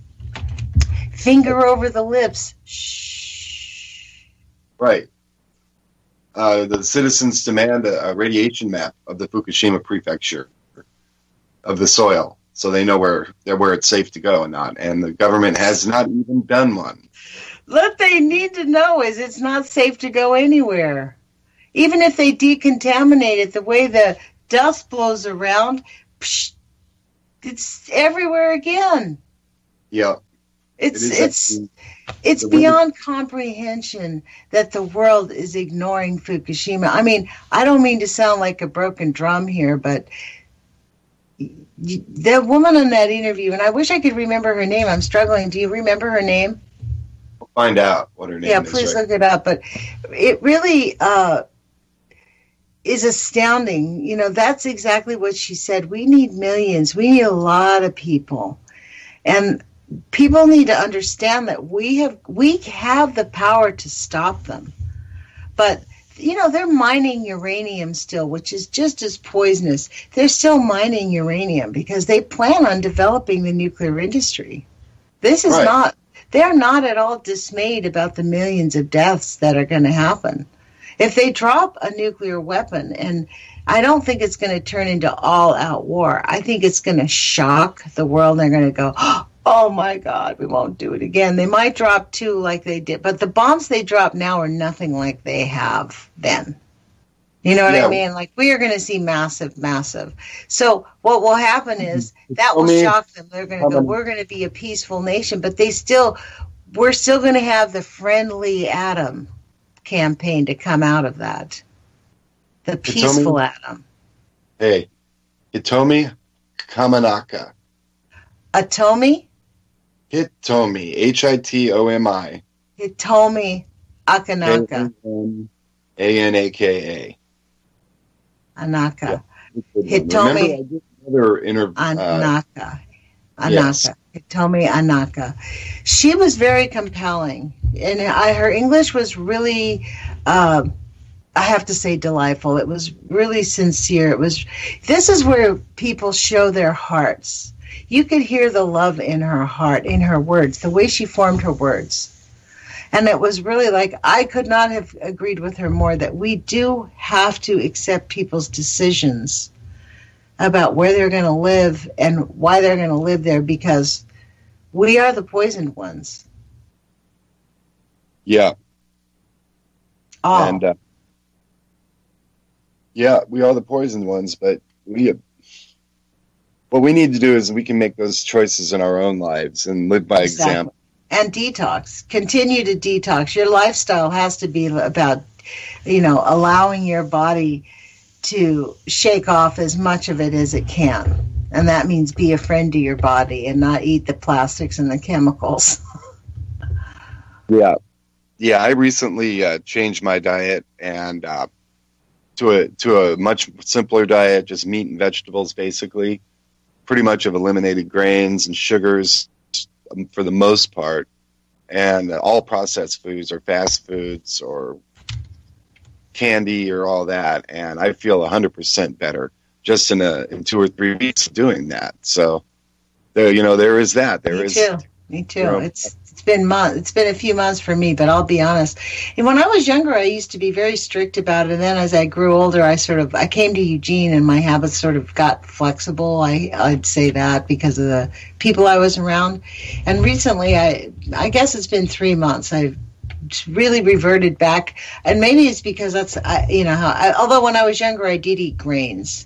Finger over the lips. Shh. Right. The citizens demand a radiation map of the Fukushima prefecture of the soil, so they know where it's safe to go and not. And the government has not even done one. What they need to know is it's not safe to go anywhere. Even if they decontaminate it, the way the dust blows around, it's everywhere again. Yeah. It's beyond comprehension that the world is ignoring Fukushima. I mean, I don't mean to sound like a broken drum here, but the woman in that interview, and I wish I could remember her name. I'm struggling. Do you remember her name? We'll find out what her name is. Yeah, please look it up. But it really is astounding. You know, that's exactly what she said. We need millions. We need a lot of people. And people need to understand that we have the power to stop them. But, you know, they're mining uranium still, which is just as poisonous. They're still mining uranium because they plan on developing the nuclear industry. This is not, they're not at all dismayed about the millions of deaths that are going to happen. If they drop a nuclear weapon, and I don't think it's going to turn into all-out war. I think it's going to shock the world. They're going to go, oh, my God, we won't do it again. They might drop two like they did, but the bombs they drop now are nothing like they have then. You know what I mean? Like, we are going to see massive. So what will happen is that will shock them. They're going to go, we're going to be a peaceful nation, but we're still going to have the friendly atom campaign to come out of that. The peaceful atom. Hey, Hitomi Kamanaka. Atomi? Hitomi, Hitomi. Hitomi Akanaka. Anaka. Anaka. Yeah, Hitomi I did another Anaka. Anaka. Yes. Hitomi Anaka. She was very compelling. And her English was really, I have to say, delightful. It was really sincere. This is where people show their hearts. You could hear the love in her heart, in her words, the way she formed her words. And it was really like, I could not have agreed with her more that we do have to accept people's decisions about where they're going to live and why they're going to live there, because we are the poisoned ones. Yeah. Oh. And we are the poisoned ones, but what we need to do is we can make those choices in our own lives and live by example. And detox. Continue to detox. Your lifestyle has to be about, allowing your body to shake off as much of it as it can. And that means be a friend to your body and not eat the plastics and the chemicals. Yeah. Yeah, I recently changed my diet and to a much simpler diet, just meat and vegetables, basically. Pretty much have eliminated grains and sugars for the most part, and all processed foods or fast foods or candy or all that. And I feel 100% better just in 2 or 3 weeks of doing that. So there is that. Me too. It's been months. It's been a few months for me, but I'll be honest. And when I was younger, I used to be very strict about it. And then as I grew older, I came to Eugene, and my habits sort of got flexible. I'd say that because of the people I was around. And recently, I guess it's been 3 months. I've really reverted back, and maybe it's because that's although when I was younger, I did eat grains.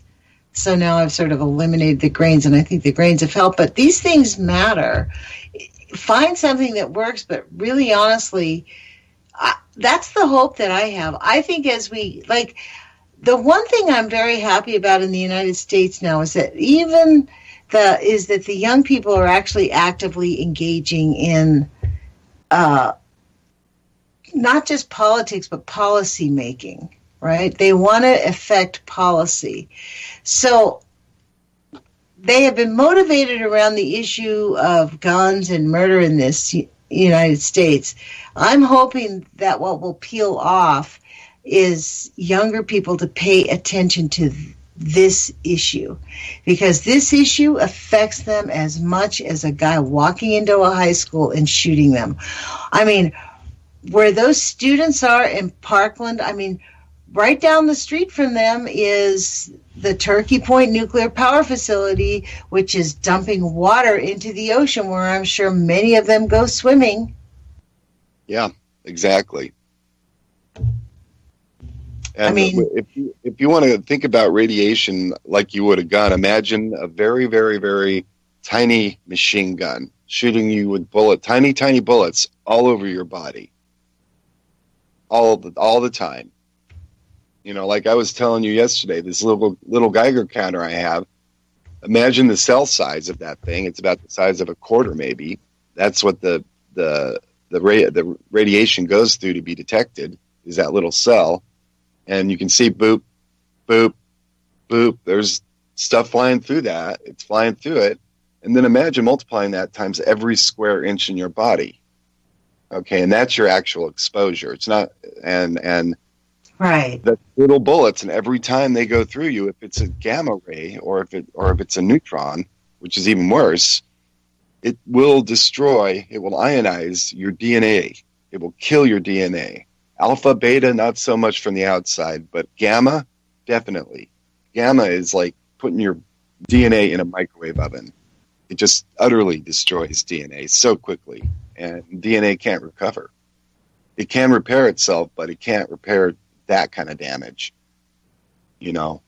So now I've sort of eliminated the grains, and I think the grains have helped. But these things matter. Find something that works, but really honestly, that's the hope that I have. I think the one thing I'm very happy about in the United States now is that the young people are actually actively engaging in not just politics, but policy making, right? They want to affect policy. So they have been motivated around the issue of guns and murder in this United States. I'm hoping that what will peel off is younger people to pay attention to this issue, because this issue affects them as much as a guy walking into a high school and shooting them. I mean, where those students are in Parkland, right down the street from them is the Turkey Point nuclear power facility, which is dumping water into the ocean, where I'm sure many of them go swimming. Yeah, exactly. And if you want to think about radiation like you would a gun, imagine a very, very, very tiny machine gun shooting you with tiny, tiny bullets all over your body, all the time. Like I was telling you yesterday, this little Geiger counter I have, imagine the cell size of that thing. It's about the size of a quarter, maybe. That's what the radiation goes through to be detected, is that little cell. And you can see boop, boop, boop. There's stuff flying through that. It's flying through it. And then imagine multiplying that times every square inch in your body. Okay, and that's your actual exposure. It's not, and right. The little bullets, and every time they go through you, if it's a gamma ray or if it's a neutron, which is even worse, it will ionize your DNA. It will kill your DNA. Alpha, beta, not so much from the outside, but gamma, definitely. Gamma is like putting your DNA in a microwave oven. It just utterly destroys DNA so quickly, and DNA can't recover. It can repair itself, but it can't repair that kind of damage. The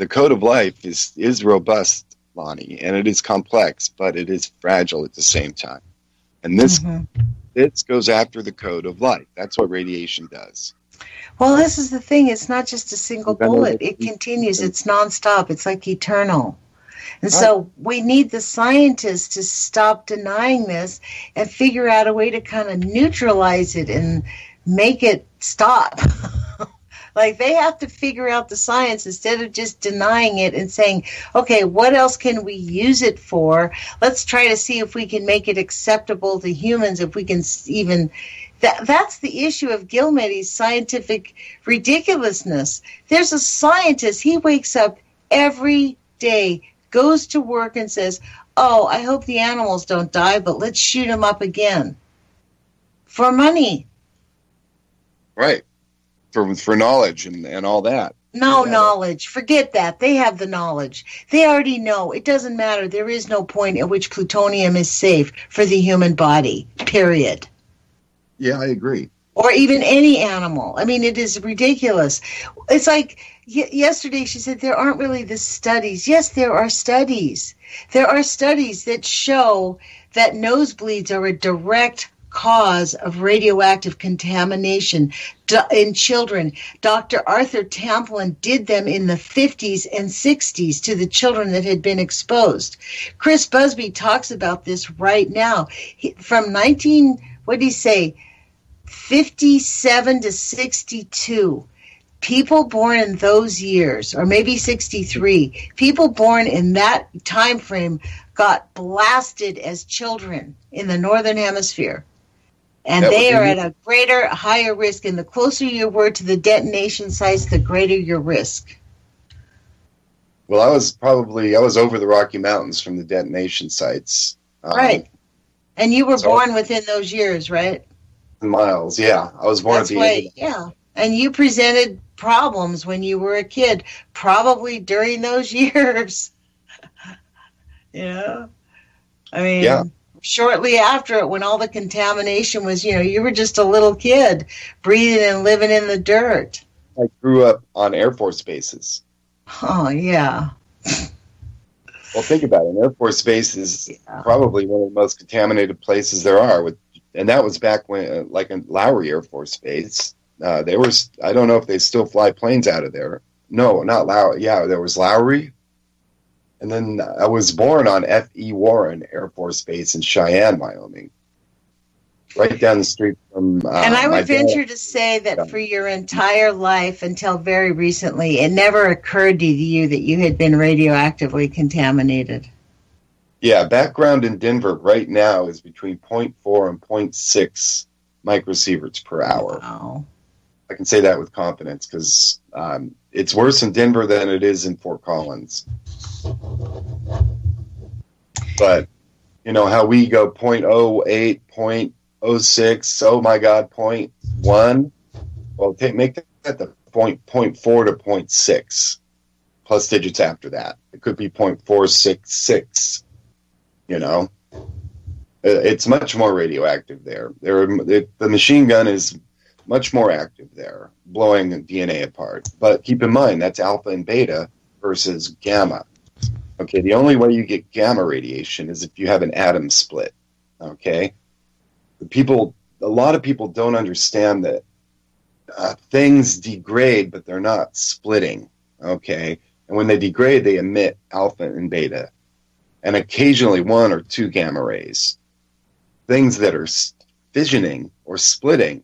code of life is robust, Lonnie, and it is complex, but it is fragile at the same time. And this goes after the code of life. That's what radiation does. Well, this is the thing. It's not just a single bullet. It continues. It's nonstop. It's like eternal. And so we need the scientists to stop denying this and figure out a way to kind of neutralize it and make it stop. Like, they have to figure out the science instead of just denying it and saying, okay, what else can we use it for? Let's try to see if we can make it acceptable to humans, if we can even... That's the issue of Gilmedi's scientific ridiculousness. There's a scientist, he wakes up every day, goes to work and says, oh, I hope the animals don't die, but let's shoot them up again. For money. Right. For knowledge and all that. No knowledge. Forget that. They have the knowledge. They already know. It doesn't matter. There is no point at which plutonium is safe for the human body, period. Yeah, I agree. Or even any animal. I mean, it is ridiculous. It's like yesterday she said there aren't really the studies. Yes, there are studies. There are studies that show that nosebleeds are a direct cause of radioactive contamination in children. Dr. Arthur Tamplin did them in the 50s and 60s to the children that had been exposed. Chris Busby talks about this right now. From 57 to 62, people born in those years, or maybe 63, people born in that time frame got blasted as children in the Northern Hemisphere. And they are at a higher risk, and the closer you were to the detonation sites, the greater your risk. Well, I was over the Rocky Mountains from the detonation sites. Right. And you were born within those years, right? Miles, yeah. I was born at the end. Yeah. And you presented problems when you were a kid, probably during those years. I mean, shortly after it, when all the contamination was, you were just a little kid breathing and living in the dirt. I grew up on Air Force bases. Oh, yeah. Well, think about it. An Air Force base is probably one of the most contaminated places there are. And that was back when, like in Lowry Air Force Base, I don't know if they still fly planes out of there. No, not Lowry. Yeah, there was Lowry. And then I was born on F.E. Warren Air Force Base in Cheyenne, Wyoming. Right down the street from and I would venture to say that for your entire life until very recently, it never occurred to you that you had been radioactively contaminated. Yeah, background in Denver right now is between 0.4 and 0.6 microsieverts per hour. Wow. I can say that with confidence because it's worse in Denver than it is in Fort Collins. But, how we go 0.08, 0.06, oh my God, 0.1. Well, make that the 0.4 to 0.6 plus digits after that. It could be 0.466. It's much more radioactive there. The machine gun is much more active there, blowing DNA apart. But keep in mind, that's alpha and beta versus gamma. Okay, the only way you get gamma radiation is if you have an atom split. Okay? A lot of people don't understand that things degrade, but they're not splitting. Okay? And when they degrade, they emit alpha and beta. And occasionally 1 or 2 gamma rays. Things that are fissioning or splitting,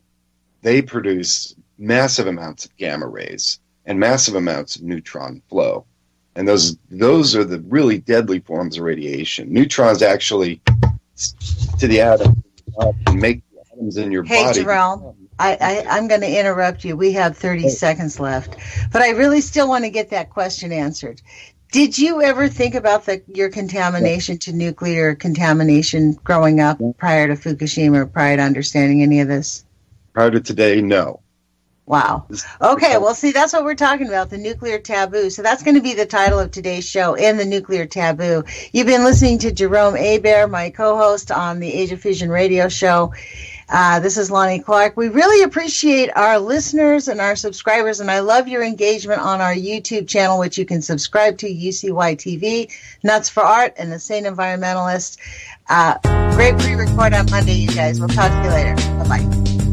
they produce massive amounts of gamma rays and massive amounts of neutron flow. And those are the really deadly forms of radiation. Neutrons actually, to the atom, can make the atoms in your body. Hey, Jerome, I'm going to interrupt you. We have 30 seconds left. But I really still want to get that question answered. Did you ever think about your contamination to nuclear contamination growing up prior to Fukushima, prior to understanding any of this? Prior to today, no. Wow. Okay, well, see, that's what we're talking about, the nuclear taboo. So that's going to be the title of today's show, In the Nuclear Taboo. You've been listening to Jerome Hebert, my co-host on the Age of Fission radio show. This is Lonnie Clark. We really appreciate our listeners and our subscribers, and I love your engagement on our YouTube channel, which you can subscribe to, UCY TV, Nuts for Art, and The Sane Environmentalist. Great pre-record on Monday, you guys. We'll talk to you later. Bye-bye.